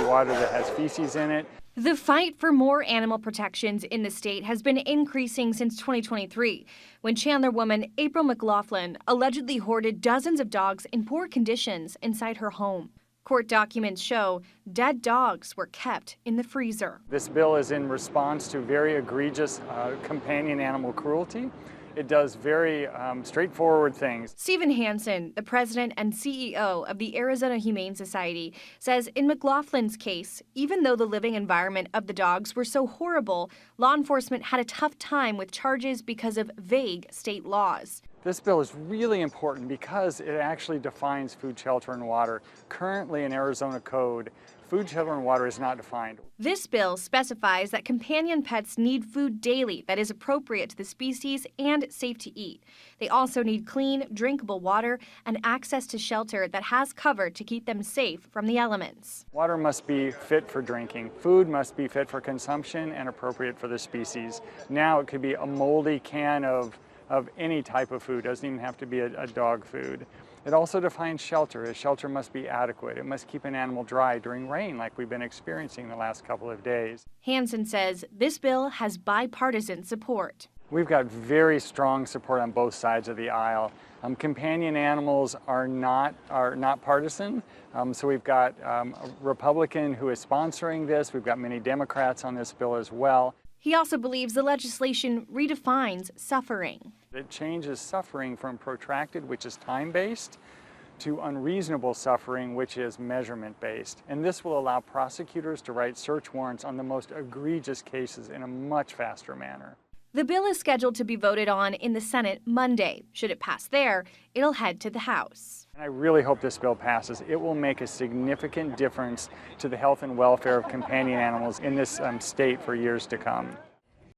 water that has feces in it. The fight for more animal protections in the state has been increasing since 2023, when Chandler woman April McLaughlin allegedly hoarded dozens of dogs in poor conditions inside her home. Court documents show dead dogs were kept in the freezer. This bill is in response to very egregious companion animal cruelty. It does very straightforward things. Stephen Hansen, the president and CEO of the Arizona Humane Society, says in McLaughlin's case, even though the living environment of the dogs were so horrible, law enforcement had a tough time with charges because of vague state laws. This bill is really important because it actually defines food, shelter, and water. Currently in Arizona code, food, shelter, and water is not defined. This bill specifies that companion pets need food daily that is appropriate to the species and safe to eat. They also need clean, drinkable water and access to shelter that has cover to keep them safe from the elements. Water must be fit for drinking. Food must be fit for consumption and appropriate for the species. Now it could be a moldy can of any type of food. It doesn't even have to be a dog food. It also defines shelter. A shelter must be adequate. It must keep an animal dry during rain like we've been experiencing the last couple of days. Hansen says this bill has bipartisan support. We've got very strong support on both sides of the aisle. Companion animals are not partisan. So we've got a Republican who is sponsoring this. We've got many Democrats on this bill as well. He also believes the legislation redefines suffering. It changes suffering from protracted, which is time-based, to unreasonable suffering, which is measurement-based. And this will allow prosecutors to write search warrants on the most egregious cases in a much faster manner. The bill is scheduled to be voted on in the Senate Monday. Should it pass there, it'll head to the House. And I really hope this bill passes. It will make a significant difference to the health and welfare of companion animals in this state for years to come.